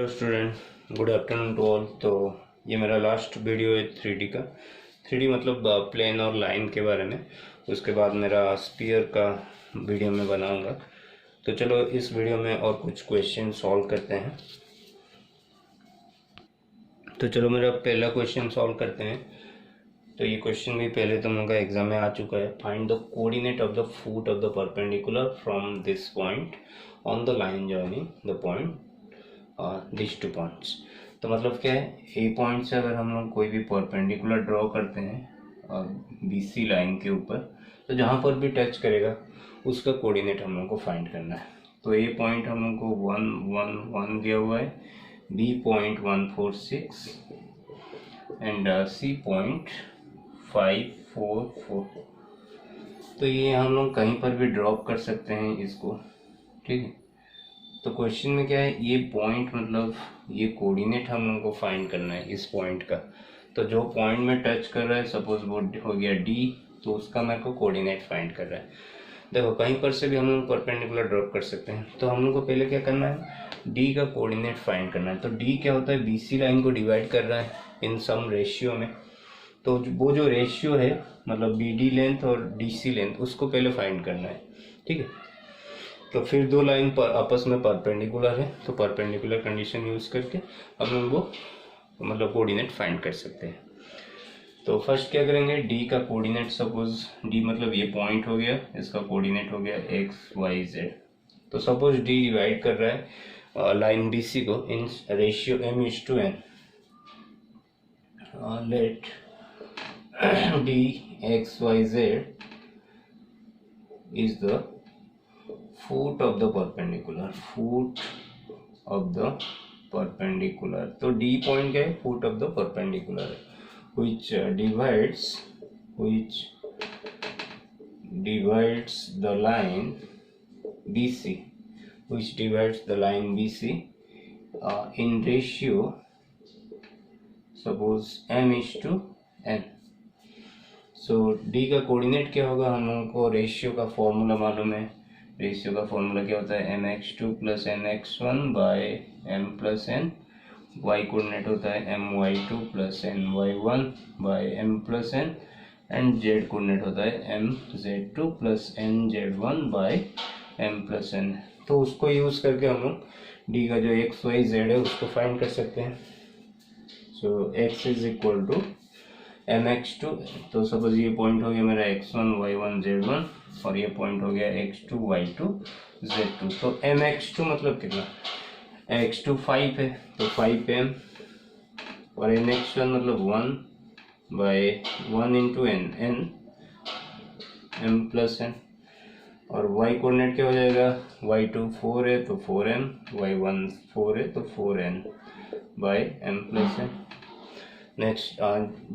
Hello student, good afternoon to all. तो ये मेरा लास्ट वीडियो है 3D का। 3D मतलब प्लेन और लाइन के बारे में। उसके बाद मेरा स्फीयर का वीडियो में बनाऊंगा। तो चलो इस वीडियो में और कुछ क्वेश्चन सॉल्व करते हैं। तो चलो मेरा पहला क्वेश्चन सॉल्व करते हैं। तो ये क्वेश्चन भी पहले तुम लोगों का एग्जाम में आ चुका है। Find the coordinate of the foot of the perpendicular from this point on the line joining the point this two points. तो मतलब क्या है, ए पॉइंट से अगर हम लोग कोई भी परपेंडिकुलर ड्रॉ करते हैं बीसी लाइन के ऊपर, तो जहाँ पर भी टच करेगा उसका कोऑर्डिनेट हम लोग को फाइंड करना है। तो ए पॉइंट हम लोग को 1 1 1 दिया हुआ है, B point 1 4 6 and C point 5 4 4। तो ये हम लोग कहीं पर भी ड्रॉप कर सकते हैं इसको, ठीक है। तो क्वेश्चन में क्या है, ये पॉइंट मतलब ये कोऑर्डिनेट हम लोगों को फाइंड करना है इस पॉइंट का। तो जो पॉइंट में टच कर रहा है, सपोज वो हो गया डी, तो उसका मेरे को कोऑर्डिनेट फाइंड कर रहा है। देखो कहीं पर से भी हम लोग परपेंडिकुलर ड्रॉप कर सकते हैं। तो हम लोग को पहले क्या करना है, डी का कोऑर्डिनेट फाइंड करना है। तो डी क्या होता है, बीसी लाइन को डिवाइड कर रहा है इन सम रेशियो में। तो वो जो रेशियो है मतलब बी डी लेंथ और डी सी लेंथ, उसको पहले फाइंड करना है, ठीक है। तो फिर दो लाइन पर आपस में परपेंडिकुलर है, तो परपेंडिकुलर कंडीशन यूज करके हम लोग वो मतलब कोऑर्डिनेट फाइंड कर सकते हैं। तो फर्स्ट क्या करेंगे, डी का कोऑर्डिनेट, सपोज डी मतलब ये पॉइंट हो गया, इसका कोऑर्डिनेट हो गया एक्स वाई जेड। तो सपोज डी डिवाइड कर रहा है लाइन बी सी को in ratio M is to N. Let D X Y Z is the foot of the perpendicular, foot of the perpendicular। तो D point क्या है, foot of the perpendicular है, which divides the line BC, which divides the line BC in ratio suppose m is to n। So D का coordinate क्या होगा, हम लोगों को रेशियो का फॉर्मूला मालूम है। रेशियो का फॉर्मूला क्या होता है, mx2 plus nx1 by m plus n। y coordinate होता है my2 plus ny1 by m plus n and z coordinate होता है mz2 plus nz1 by m plus n। तो उसको यूज करके हम लोग d का जो x y z है उसको फाइंड कर सकते हैं। So x is equal to mx2, तो सपोज ये पॉइंट हो गया मेरा x1 y1 z1 और ये पॉइंट हो गया x2 y2 z2। तो mx2 मतलब कितना, x2 5 है तो 5m, और nx1 मतलब 1 बाय 1 into n m plus n। और y कोऑर्डिनेट क्या हो जाएगा, y2 4 है तो 4m, y1 4 है तो 4n by m plus n। Next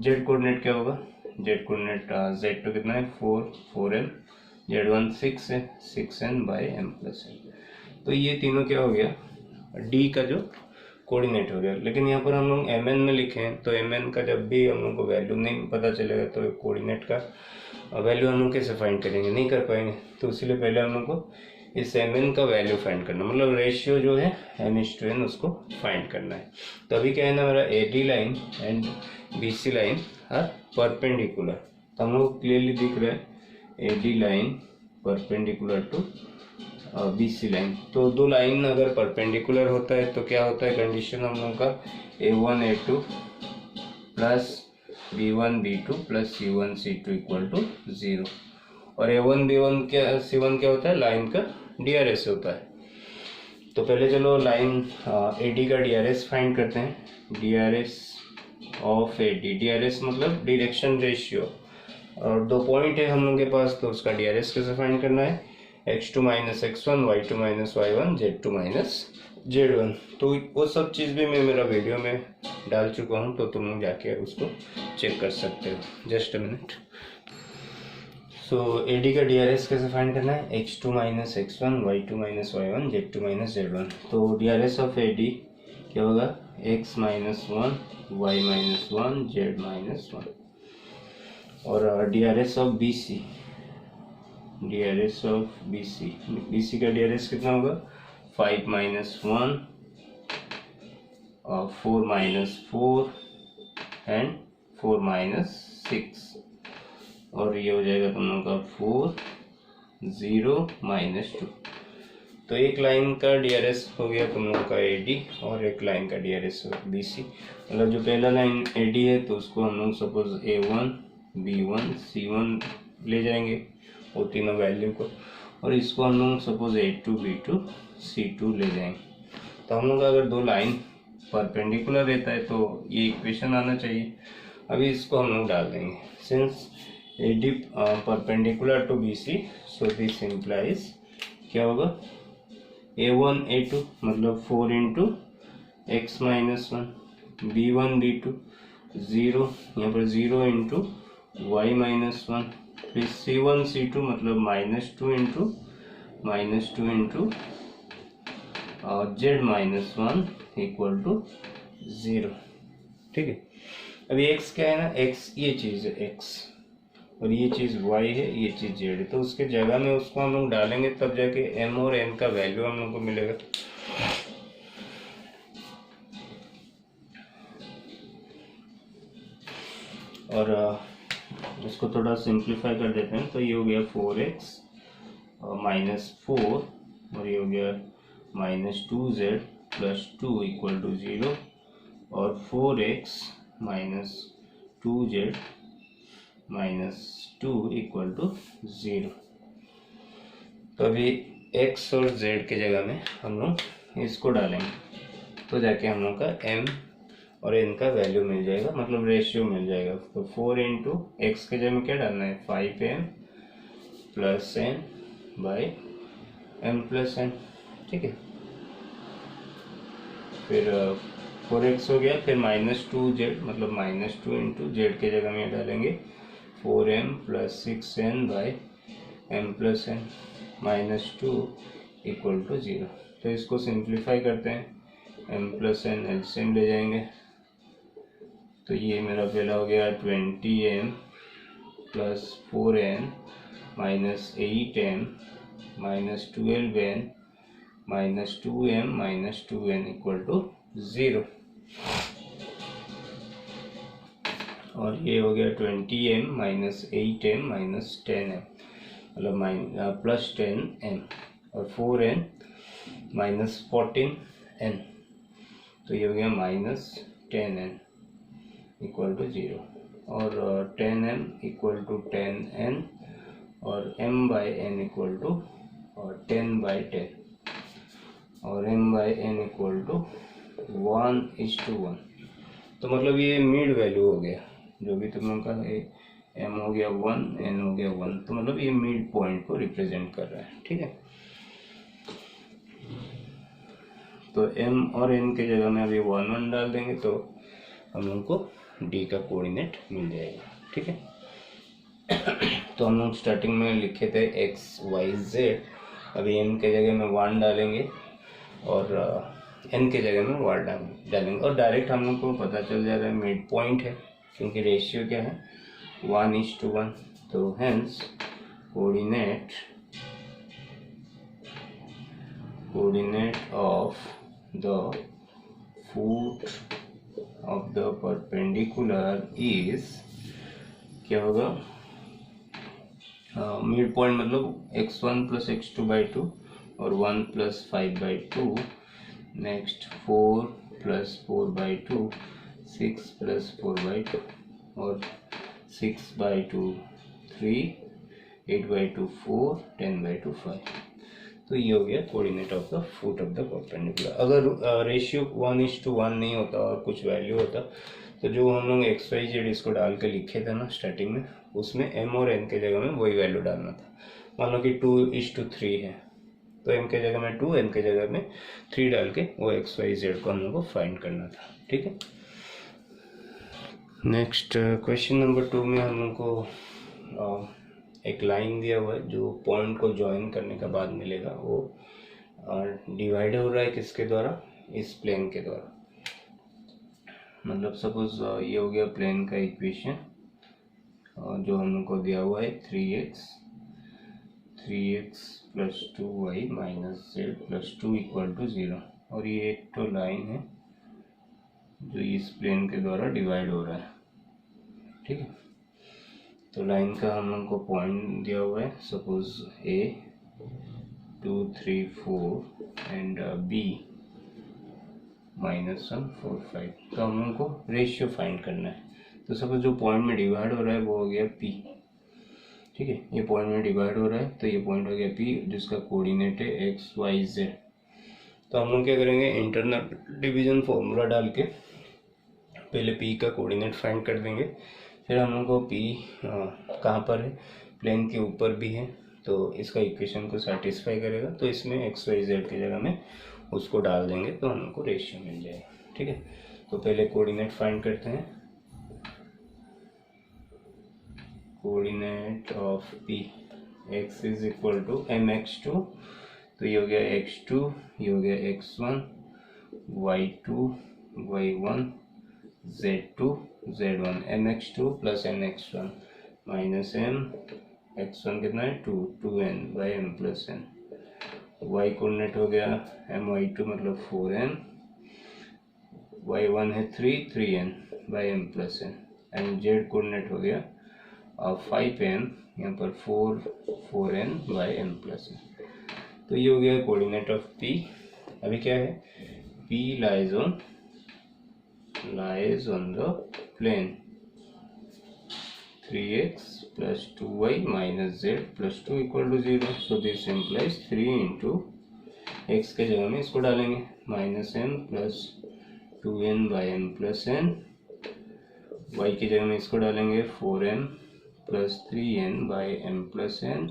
Z coordinate क्या होगा, जेड कोऑर्डिनेट z2 कितना है 4m, z1 6 है 6n bye m plus n। तो ये तीनों क्या हो गया, d का जो कोऑर्डिनेट हो गया। लेकिन यहाँ पर हम लोग mn में लिखे हैं, तो mn का जब भी हम लोग को वैल्यू नहीं पता चलेगा तो कोऑर्डिनेट का वैल्यू हम लोग कैसे फाइंड करेंगे, नहीं कर पाएंगे। तो इसीलिए पहले हम लोग को इस mn का वैल्यू फाइंड करना, मतलब रेशियो जो है m/n उसको फाइंड करना है। तो अभी क्या है ना, मेरा AD line and BC line are perpendicular. तो हम लोग क्लियरली दिख रहा है AD line perpendicular to BC line. तो दो लाइन अगर परपेंडिकुलर होता है तो क्या होता है कंडीशन हम लोग का, A1 A2 plus B1 B2 plus C1 C2 equal to 0। और A1 B1 क्या C1 क्या होता है, लाइन का DRS होता है। तो पहले चलो लाइन AD का DRS फाइंड करते हैं। DRS ऑफ AD, DRS मतलब डायरेक्शन रेशियो, और दो पॉइंट है हम लोग के पास, तो उसका DRS कैसे फाइंड करना है, x2 minus x1 y2 minus y1 z2 minus z1। तो वो सब चीज़ भी मैं मेरा वीडियो में डाल चुका हूँ, तो तुम लोग जाके उसको चेक कर सकते हो। Just a minute. So AD का DRS कैसे फाइंड करना है, x2 minus x1 y2 minus y1 z2 minus z1। तो DRS ऑफ AD क्या होगा, x minus 1 y minus 1 z minus 1। और DRS of BC, DRS of BC का DRS कितना होगा, 5 माइनस 1 4 माइनस 4 एंड 4 माइनस 6, और ये हो जाएगा तुम लोग का 4 0 माइनस 2। तो एक लाइन का डीआरएस हो गया तुम लोग का एडी, और एक लाइन का डीआरएस बीसी। मतलब जो पहला लाइन एडी है तो उसको हम लोग सपोज A1 B1 C1 ले जाएंगे, वो तीनों वैल्यू को, और इसको हम लोग सपोज A2 B2 C2 ले जाएंगे। तो हम लोग अगर दो लाइन परपेंडिकुलर रहता है तो ये इक्वेशन आना चाहिए। अभी इसको हम लोग डाल देंगे, since AD perpendicular to BC, so this implies क्या होगा A1 A2 मतलब 4 into x minus 1, B1 B2 0, यहाँ पर 0 इंटू वाई माइनस 1, फिर C1 C2 मतलब -2 into Z minus 1 equal to 0। ठीक है, अभी x क्या है ना, x ये चीज़ है x, और ये चीज़ y है, ये चीज़ z है, तो उसके जगह में उसको हम लोग डालेंगे तब जाके m और n का वैल्यू हम लोग को मिलेगा। और इसको थोड़ा सिंप्लीफाई कर देते हैं, तो ये हो गया 4x माइनस 4, और ये हो गया -2z प्लस 2 इक्वल टू 0, और 4x minus 2z minus 2 equal to 0। तो अभी x और z के जगह में हम लोग इसको डालेंगे, तो जाके हम लोग का m और n का वैल्यू मिल जाएगा, मतलब रेशियो मिल जाएगा। तो 4 इंटू एक्स के जगह में क्या डालना है, 5m plus n by m plus n। ठीक है, फिर 4x हो गया, फिर -2z मतलब -2 इंटू जेड के जगह में डालेंगे 4m plus 6n by m plus n -2 equal to 0। तो इसको सिंप्लीफाई करते हैं, m प्लस n एलसीएम ले जाएंगे, तो ये मेरा पहला हो गया 20m plus 4n minus 8m minus 12n minus 2m minus 2n equal to 0, और ये हो गया 20m minus 8m minus 10m मतलब प्लस 10m, और 4n माइनस 14n, तो ये हो गया माइनस 10n इक्वल टू 0, और 10m इक्वल टू 10n, और m by n equal to 10/10, और m by n equal to 1:1। तो मतलब ये मिड वैल्यू हो गया, जो भी तुम लोग का m हो गया 1, n हो गया 1, तो मतलब ये मिड पॉइंट को रिप्रेजेंट कर रहा है। ठीक है, तो m और n के जगह में अभी 1 1 डाल देंगे तो हम लोग को d का कोऑर्डिनेट मिल जाएगा। ठीक है, तो हम लोग स्टार्टिंग में लिखे थे x y z, अभी m के जगह में 1 डालेंगे और n के जगह में 1 डालेंगे, और डायरेक्ट हम लोग को पता चल जा रहा है मिड पॉइंट है, क्योंकि रेशियो क्या है 1:1। तो hence coordinate of the foot of the perpendicular is क्या होगा, मिड पॉइंट मतलब x1 प्लस x2/2 और 1 प्लस 5/2, नेक्स्ट 4 प्लस 4/2, 6 प्लस 4/2, और 6/2 3, 8/2 4, 10/2 5। तो ये हो गया coordinate of the foot of the perpendicular. अगर रेशियो 1:1 नहीं होता और कुछ वैल्यू होता, तो जो हम लोग एक्स वाई जेड इसको डाल के लिखे थे ना स्टार्टिंग में, उसमें m और n के जगह में वही वैल्यू डालना था। मान लो कि 2:3 है, तो m के जगह में 2, n के जगह में 3 डाल के वो एक्स वाई जेड को हम लोग को फाइंड करना था। ठीक है, नेक्स्ट क्वेश्चन नंबर 2 में हम लोग को एक लाइन दिया हुआ है जो पॉइंट को ज्वाइन करने के बाद मिलेगा, वो डिवाइड हो रहा है किसके द्वारा, इस प्लेन के द्वारा। मतलब सपोज ये हो गया प्लेन का इक्वेशन जो हम लोग को दिया हुआ है 3x plus 2y minus z plus 2 equal to 0, और ये एक तो लाइन है जो इस प्लेन के द्वारा डिवाइड हो रहा है, ठीक है। तो लाइन का हम लोग को पॉइंट दिया हुआ है, सपोज ए 2 3 4 एंड बी -1 4 5। तो हम लोग को रेशियो फाइंड करना है। तो सपोज जो पॉइंट में डिवाइड हो रहा है वो हो गया पी, ठीक है। ये पॉइंट में डिवाइड हो रहा है तो ये पॉइंट हो गया पी, जिसका कोऑर्डिनेट है एक्स वाई जेड। तो हम लोग क्या करेंगे, इंटरनल डिवीजन फॉर्मूला डाल के पहले पी का कोऑर्डिनेट फाइंड कर देंगे। फिर हम लोग को पी कहाँ पर है, प्लेन के ऊपर भी है, तो इसका इक्वेशन को सेटिस्फाई करेगा। तो इसमें एक्स वाई जेड की जगह में उसको डाल देंगे तो हम लोग को रेशियो मिल जाएगा, ठीक है। तो पहले कोऑर्डिनेट फाइंड करते हैं। Coordinate of P X is equal to mx2, तो ये हो गया x2, ये हो गया x1, y2 y1 z2 z1, mx2 plus mx1 minus m, x1 कितना है 2 2n by m plus n, y coordinate हो गया my2 मतलब 4n, y1 है 3 3n by m plus n, and z coordinate हो गया 5m, यहाँ पर 4n by m plus n। तो ये हो गया कोऑर्डिनेट ऑफ P। अभी क्या है, P lies on the plane 3x plus 2y minus z plus 2 equal to 0। So this implies 3 into X के जगह में इसको डालेंगे -m plus 2n by m plus n, y की जगह में इसको डालेंगे 4m plus 3n by m plus n,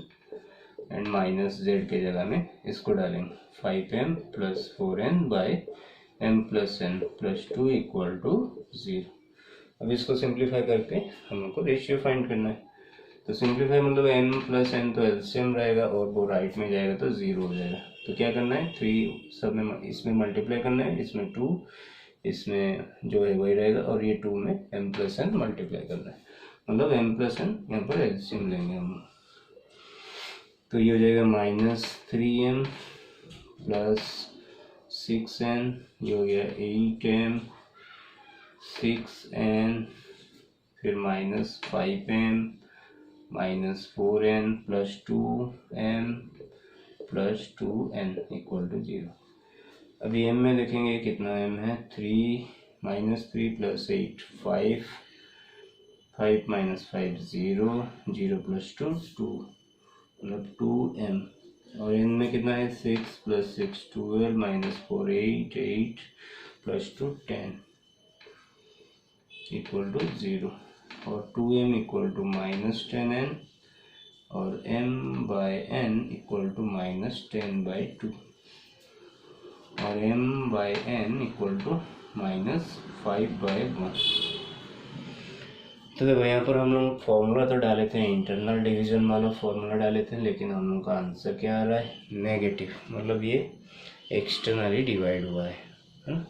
and minus z के जगह में इसको डालेंगे 5m plus 4n by m plus n plus 2 equal to 0। अब इसको सिंप्लीफाई करके हम लोग को रेशियो फाइंड करना है। तो सिंप्लीफाई मतलब m प्लस n तो एलसीएम रहेगा और वो राइट में जाएगा तो 0 हो जाएगा। तो क्या करना है, 3 सब में इसमें मल्टीप्लाई करना है, इसमें 2, इसमें जो है वही रहेगा, और ये 2 में m प्लस n मल्टीप्लाई करना है, मतलब m प्लस n यहाँ पर एलसीएम लेंगे हम। तो ये हो जाएगा -3m प्लस 6n, ये हो गया 8m 6n, फिर -5m minus 4n plus 2m plus 2n equal to 0। अभी m में देखेंगे कितना m है, 3 -3 प्लस 8 5 5 माइनस 5 0 0 प्लस 2 2 मतलब 2m, और n में कितना है 6 plus 6 12 minus 4 8 8 plus 2 10 equal to 0, और 2m इक्वल टू -10n, और m by n equal to -10/2, और m by n equal to -5/1। तो देखो यहाँ पर हम लोग फॉर्मूला तो डाले थे, इंटरनल डिवीजन वाला फॉर्मूला डाले थे, लेकिन हम लोग का आंसर क्या आ रहा है, नेगेटिव, मतलब ये एक्सटर्नली डिवाइड हुआ है ना।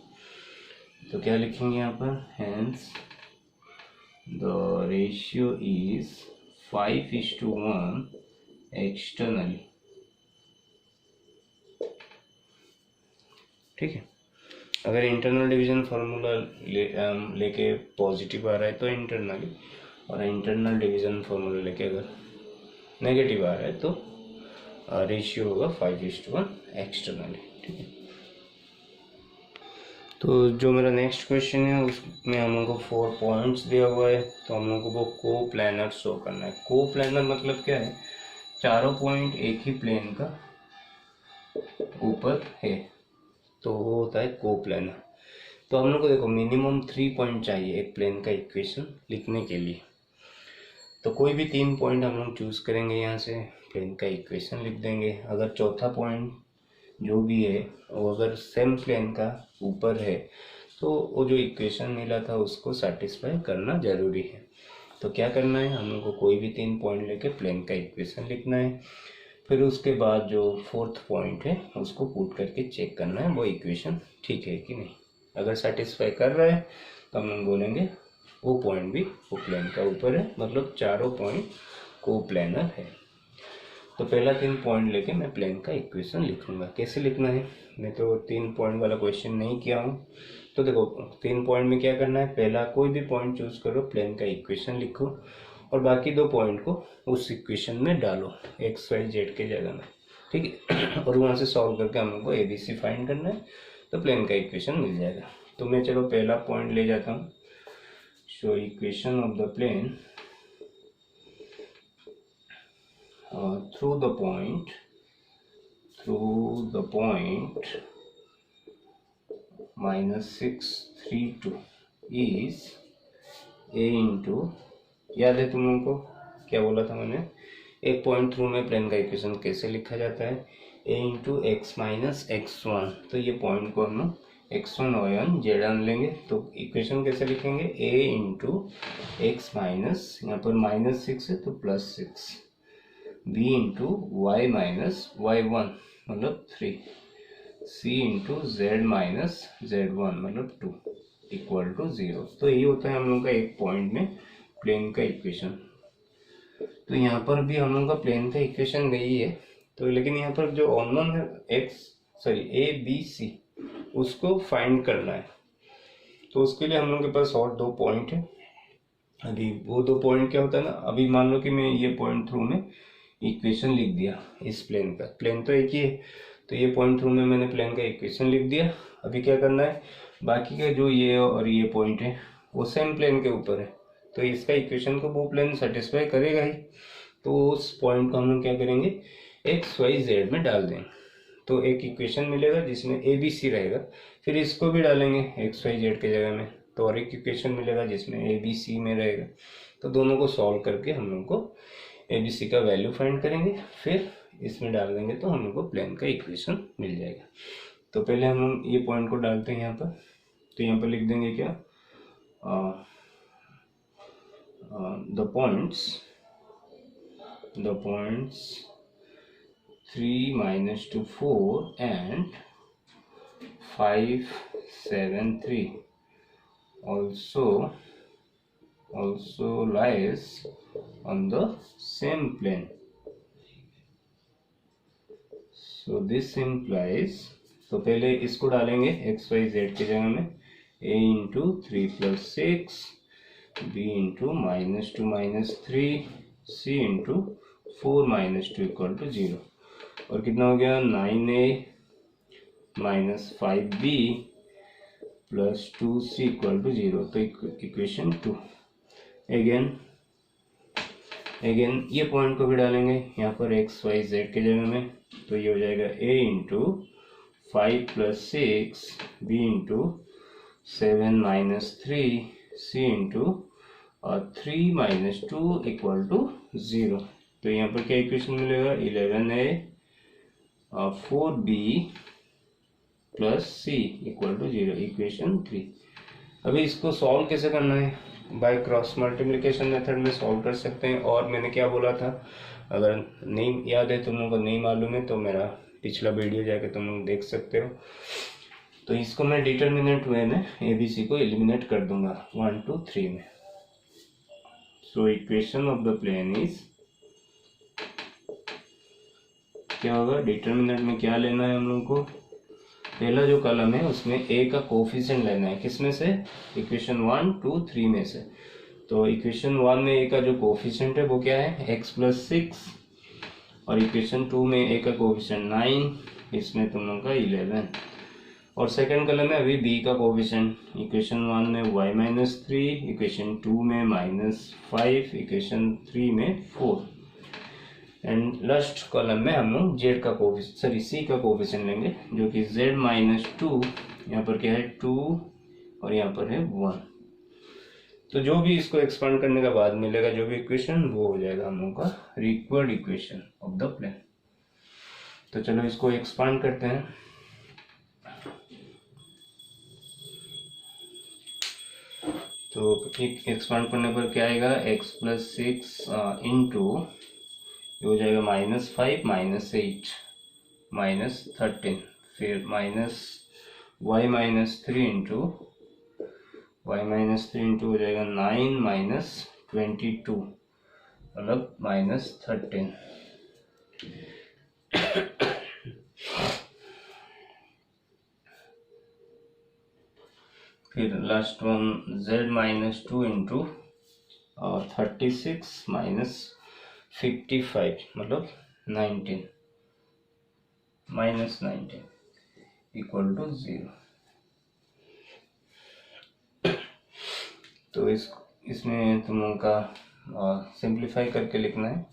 तो क्या लिखेंगे यहाँ पर, hence the ratio is 5:1 externally, ठीक है। अगर इंटरनल डिवीजन फार्मूला लेके पॉजिटिव आ रहा है तो इंटरनली, और इंटरनल डिवीजन फार्मूला लेके अगर नेगेटिव आ रहा है तो रेशियो होगा 5:1 एक्सटर्नली, ठीक है। तो जो मेरा नेक्स्ट क्वेश्चन है उसमें हम लोग को 4 पॉइंट्स दिया हुआ है, तो हम लोग को को प्लानर शो करना है। को प्लानर मतलब क्या है, चारों पॉइंट एक ही प्लेन का ऊपर है, तो वो होता है को प्लानर। तो हम लोग को देखो मिनिमम 3 पॉइंट चाहिए एक प्लेन का इक्वेशन लिखने के लिए। तो कोई भी 3 पॉइंट हम लोग चूज करेंगे, यहाँ से प्लेन का इक्वेशन लिख देंगे। अगर चौथा पॉइंट जो भी है वो अगर सेम प्लेन का ऊपर है तो वो जो इक्वेशन मिला था उसको सेटिस्फाई करना जरूरी है। तो क्या करना है, हम लोग को कोई भी 3 पॉइंट लेके प्लेन का इक्वेशन लिखना है। फिर उसके बाद जो 4th पॉइंट है उसको पुट करके चेक करना है वो इक्वेशन ठीक है कि नहीं। अगर सेटिस्फाई कर रहा है तो हम लोग बोलेंगे वो पॉइंट भी वो प्लेन का ऊपर है, मतलब चारों पॉइंट को प्लेनर है। तो पहला 3 पॉइंट लेके मैं प्लेन का इक्वेशन लिखूंगा। कैसे लिखना है, मैं तो 3 पॉइंट वाला क्वेश्चन नहीं किया हूँ, तो देखो 3 पॉइंट में क्या करना है, पहला कोई भी पॉइंट चूज करो, प्लेन का इक्वेशन लिखो और बाकी 2 पॉइंट को उस इक्वेशन में डालो एक्स वाई जेड के जगह में, ठीक है। और वहाँ से सॉल्व करके हम लोग को ABC फाइंड करना है, तो प्लेन का इक्वेशन मिल जाएगा। तो मैं चलो पहला पॉइंट ले जाता हूँ, show equation of the plane through the point -632 is a into, याद है तुम लोगों को क्या बोला था मैंने, एक पॉइंट थ्रू में प्लेन का इक्वेशन कैसे लिखा जाता है, a into x minus x1। तो ये पॉइंट को हम लोग x1 y1 z1 लेंगे, तो इक्वेशन कैसे लिखेंगे, a इंटू एक्स माइनस, यहाँ पर -6 है तो +6, b into Y minus y1 मतलब 3, c into z minus z1 मतलब 2 इक्वल टू 0। तो ये होता है हम लोग का एक पॉइंट में प्लेन का इक्वेशन। तो यहाँ पर भी हम लोग का प्लेन का इक्वेशन गई है, तो लेकिन यहाँ पर जो अननोन है a b c उसको फाइंड करना है। तो उसके लिए हम लोग के पास और 2 पॉइंट है। अभी वो 2 पॉइंट क्या होता है ना, अभी मान लो कि मैं ये पॉइंट थ्रू में इक्वेशन लिख दिया इस प्लेन का, प्लेन तो एक ही है, तो ये पॉइंट थ्रू में मैंने प्लेन का इक्वेशन लिख दिया। अभी क्या करना है, बाकी का जो ये और ये पॉइंट है वो सेम प्लेन के ऊपर है, तो इसका इक्वेशन को वो प्लेन सेटिस्फाई करेगा ही। तो उस पॉइंट को हम लोग क्या करेंगे, एक्स वाई जेड में डाल देंगे, तो एक इक्वेशन मिलेगा जिसमें ABC रहेगा, फिर इसको भी डालेंगे एक्स वाई जेड के जगह में, तो और एक इक्वेशन मिलेगा जिसमें ABC में रहेगा। तो दोनों को सॉल्व करके हम लोग को ABC का वैल्यू फाइंड करेंगे, फिर इसमें डाल देंगे तो हम लोग को प्लेन का इक्वेशन मिल जाएगा। तो पहले हम लोग ये पॉइंट को डालते हैं यहाँ पर, तो यहाँ पर लिख देंगे क्या, the points 3 - 2 4 and 5 7 3 also lies on the same plane. So this implies, तो पहले इसको डालेंगे एक्स वाई जेड के जगह में, a into 3 + 6, b into -2 - 3, c into 4 - 2 equal to 0। और कितना हो गया, 9a - 5b + 2c equal to 0। तो इक्वेशन 2। अगेन ये पॉइंट को भी डालेंगे यहाँ पर एक्स वाई जेड के जगह में, तो ये हो जाएगा a into 5 + 6, b into 7 - 3, c into 3 - 2 equal to 0। तो यहाँ पर क्या इक्वेशन मिलेगा, 11a 4b + c equal to 0, equation 3। अभी इसको सॉल्व कैसे करना है, बाय क्रॉस मल्टीप्लिकेशन मेथड में सॉल्व कर सकते हैं। और मैंने क्या बोला था, अगर नहीं याद है, तुम लोगों को नहीं मालूम है, तो मेरा पिछला वीडियो जाके तुम लोग देख सकते हो। तो इसको मैं डिटर्मिनेंट वे में ABC को एलिमिनेट कर दूंगा 1 2 3 में। So equation of the plane is, क्या होगा, डिटर्मिनेंट में क्या लेना है हम लोग को, पहला जो कॉलम है उसमें a का कोफिशिएंट लेना है, किसमें से, इक्वेशन 1 2 3 में से। तो इक्वेशन 1 में a का जो कोफिशिएंट है वो क्या है, x + 6, और इक्वेशन 2 में a का कोफिशिएंट 9, इसमें तुम लोग का 11। और सेकंड कॉलम में अभी b का कोफिशिएंट, इक्वेशन 1 में y - 3, इक्वेशन 2 में -5, इक्वेशन 3 में 4। एंड लास्ट कॉलम में हम लोग z का कोफिशिएंट c का कोफिशिएंट लेंगे, जो कि z - 2, यहाँ पर क्या है 2 और यहाँ पर है 1। तो जो भी इसको एक्सपांड करने के बाद मिलेगा जो भी इक्वेशन, वो हो जाएगा हम लोग का required equation of the plane. तो चलो इसको एक्सपांड करते हैं। तो एक्सपांड करने पर क्या आएगा, x + 6 इंटू, ये हो जाएगा -5 - 8 -13, फिर -y - 3 इंटू हो जाएगा 9 - 22 मतलब -13। फिर last one z-2 into 36 minus 55 मतलब 19 माइनस 19 इक्वल टू 0। तो इसमें तुम लोगों का सिंप्लीफाई करके लिखना है।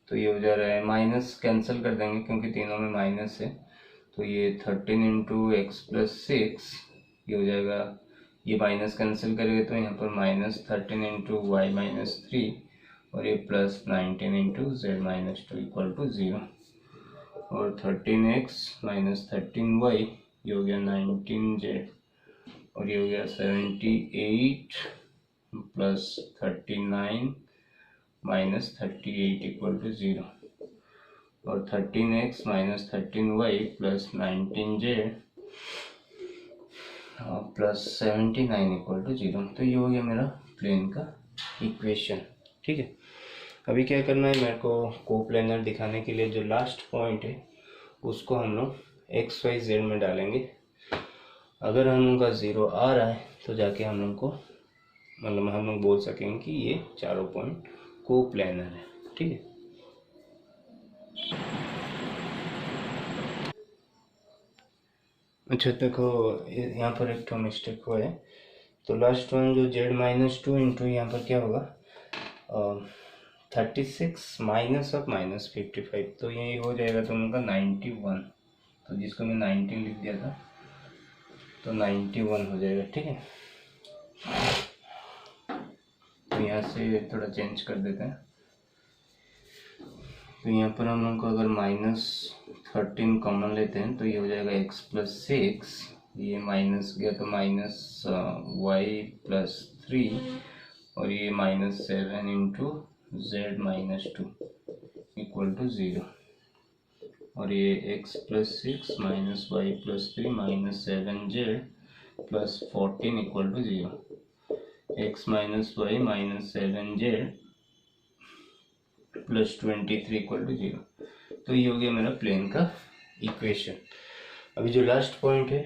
तो ये हो जा रहा है, माइनस कैंसिल कर देंगे क्योंकि तीनों में माइनस है। तो ये 13 इंटू एक्स प्लस 6 ये हो जाएगा, ये माइनस कैंसिल करेंगे तो यहाँ पर माइनस 13 इंटू वाई माइनस 3 और ये plus 19 into Z minus 2 equal to 0। और 13x माइनस 13y ये हो गया 19z और ये हो गया 78 प्लस 39 माइनस 38 इक्वल टू 0। और 13x minus 13y plus 19z plus 79 equal to 0। तो ये हो गया मेरा प्लेन का इक्वेशन। ठीक है, अभी क्या करना है, मेरे को कोप्लेनर दिखाने के लिए जो लास्ट पॉइंट है उसको हम लोग एक्स वाई जेड में डालेंगे। अगर हम लोग का 0 आ रहा है तो जाके हम लोग को मतलब हम लोग बोल सकेंगे कि ये चारों पॉइंट कोप्लेनर है। ठीक है, अच्छा देखो यहाँ पर एक तो मिस्टेक हुआ है। तो लास्ट वन जो z-2 इंटू यहाँ पर क्या होगा 36 माइनस ऑफ माइनस 55, तो ये हो जाएगा तुम लोग का 91। तो जिसको मैं 19 लिख दिया था तो 91 हो जाएगा। ठीक है, तो यहाँ से थोड़ा चेंज कर देते हैं। तो यहाँ पर हम लोग को अगर -13 कॉमन लेते हैं तो ये हो जाएगा x प्लस 6, ये माइनस गया तो माइनस वाई प्लस 3 और ये -7 into Z minus 2 equal to 0। और ये x plus 6 minus Y plus 3 minus 7z plus 14 equal to 0। x minus Y minus 7z plus 23 equal to 0। तो ये हो गया मेरा प्लेन का इक्वेशन। अभी जो लास्ट पॉइंट है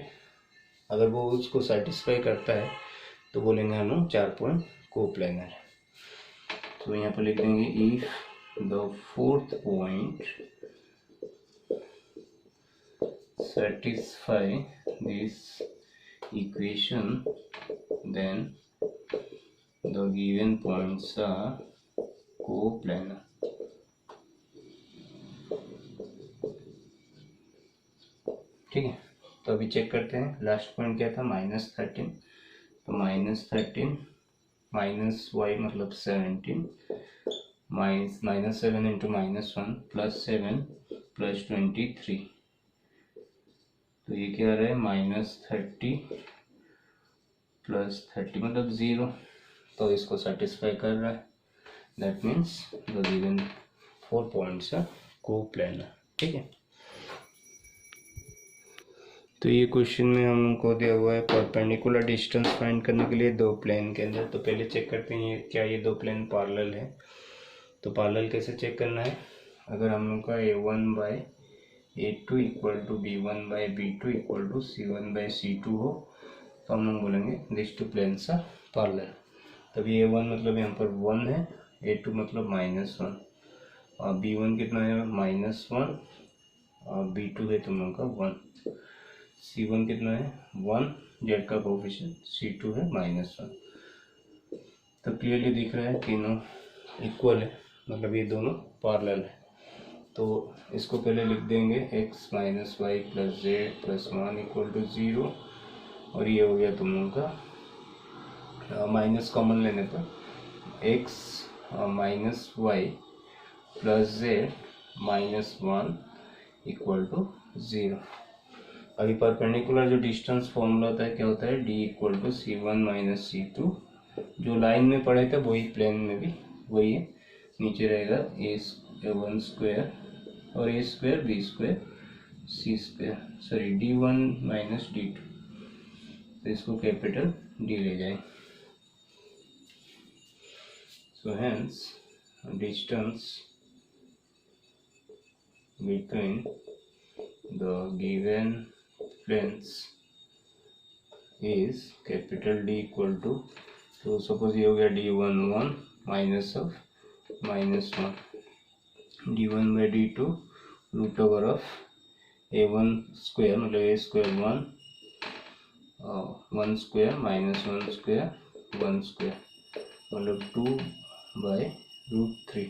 अगर वो उसको सेटिस्फाई करता है तो बोलेंगे हम लोग 4 पॉइंट कोप्लेनर है। तो यहाँ पर लिख देंगे if the fourth point satisfy this equation then the given points are coplanar। ठीक है, तो अभी चेक करते हैं लास्ट पॉइंट क्या था, -13। तो -13 माइनस वाई मतलब 17 -7 इंटू -1 प्लस 7 प्लस 23। तो ये क्या आ रहा है -30 प्लस 30 मतलब 0। तो इसको सेटिस्फाई कर रहा है, that means the given 4 points are coplanar. ठीक है, तो ये क्वेश्चन में हम लोग को दिया हुआ है परपेंडिकुलर डिस्टेंस फाइंड करने के लिए दो प्लेन के अंदर। तो पहले चेक करते हैं ये क्या ये दो प्लेन पैरेलल है। तो पैरेलल कैसे चेक करना है, अगर हम लोग का a1 by a2 equal to b1 by b2 equal to c1 by c2 हो तो हम लोग बोलेंगे this two planes are parallel. तभी a1 मतलब यहाँ पर 1 है, a2 मतलब -1 और b1 कितना है -1 और b2 है तुम लोग का 1, c1 कितना है 1, जेड का कोफिशिएंट c2 है -1। तो क्लियरली दिख रहा है तीनों इक्वल है, मतलब ये दोनों पैरेलल है। तो इसको पहले लिख देंगे x minus Y plus Z plus 1 equal to 0 और ये हो गया तुम लोगों का माइनस कॉमन लेने पर x minus Y plus Z -1 equal to 0। अभी परपेंडिकुलर जो डिस्टेंस फॉर्मूला होता है क्या होता है, d equal to c1 minus c2। जो लाइन में पढ़े थे वही प्लेन में भी वही है, नीचे रहेगा a1 स्क्वायर और a square b square c square, sorry d1 minus d2। तो इसको कैपिटल d ले जाए। So hence distance between the given planes is capital D equal to, तो सपोज ये हो गया d1 minus of -1 d1/d2 root over of a1 square मतलब a square 1 square minus 1 square 1 square मतलब 2/√3।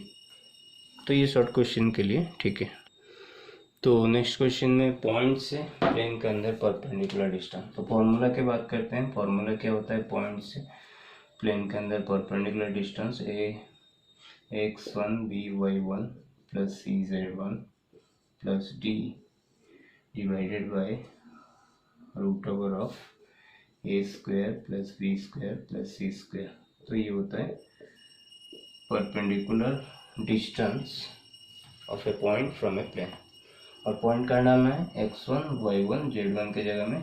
तो ये शॉर्ट क्वेश्चन के लिए ठीक है। तो नेक्स्ट क्वेश्चन में पॉइंट से प्लेन के अंदर परपेंडिकुलर डिस्टेंस, तो फॉर्मूला की बात करते हैं। फॉर्मूला क्या होता है पॉइंट से प्लेन के अंदर perpendicular distance, ax1 by1 plus cz1 plus d divided by root over of a square plus b square plus c square. तो ये होता है perpendicular distance of a point from a plane. और point का नाम है x1 y1 z1 के जगह में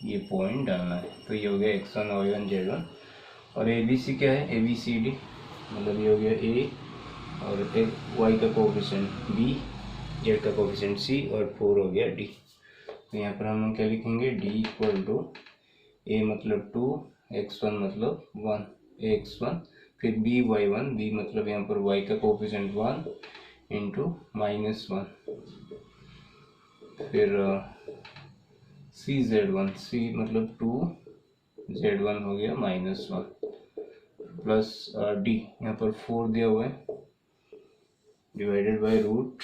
ये पॉइंट डालना है। तो ये हो गया x1 y1 z1। और ABC क्या है, ABCD मतलब ये हो गया A और y का कोफिशिएंट B, z का कोफिशिएंट C और 4 हो गया D। तो यहाँ पर हम क्या लिखेंगे, D इक्वल टू A मतलब 2, x1 मतलब 1 x1, फिर B y1, B मतलब यहाँ पर y का कोफिशिएंट 1 इंटू -1, फिर cz1, C मतलब 2, z1 हो गया -1 प्लस D यहाँ पर 4 दिया हुआ है डिवाइडेड बाय रूट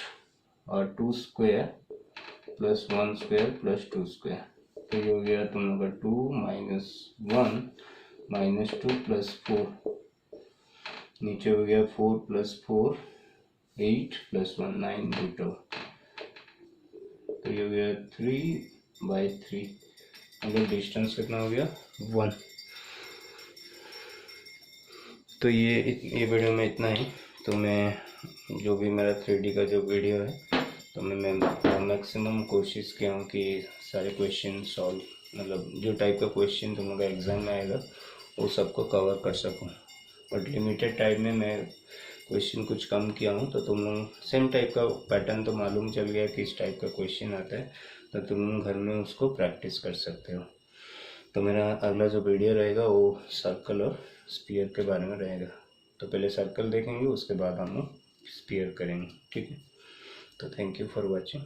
और 2 square plus 1 square plus 2 square. तो ये हो गया तुम लोग का 2 -1 -2 प्लस 4, नीचे हो गया 4 प्लस 4 8 प्लस 1 9 रूट ओवर। तो ये हो गया 3/3 मतलब डिस्टेंस कितना हो गया 1। तो ये वीडियो में इतना ही। तो मैं जो भी मेरा 3D का जो वीडियो है तो मैं मैक्सिमम कोशिश किया हूँ कि सारे क्वेश्चन सॉल्व मतलब जो टाइप का क्वेश्चन तुम लोग का एग्ज़ाम में आएगा वो सबको कवर कर सकूँ। बट लिमिटेड टाइम में मैं क्वेश्चन कुछ कम किया हूँ, तो तुम लोग सेम टाइप का पैटर्न तो मालूम चल गया कि इस टाइप का क्वेश्चन आता है, तो तुम लोग घर में उसको प्रैक्टिस कर सकते हो। तो मेरा अगला जो वीडियो रहेगा वो सर्कल और स्फीयर के बारे में रहेगा। तो पहले सर्कल देखेंगे उसके बाद हम लोग स्फीयर करेंगे, ठीक है। तो थैंक यू फॉर वॉचिंग।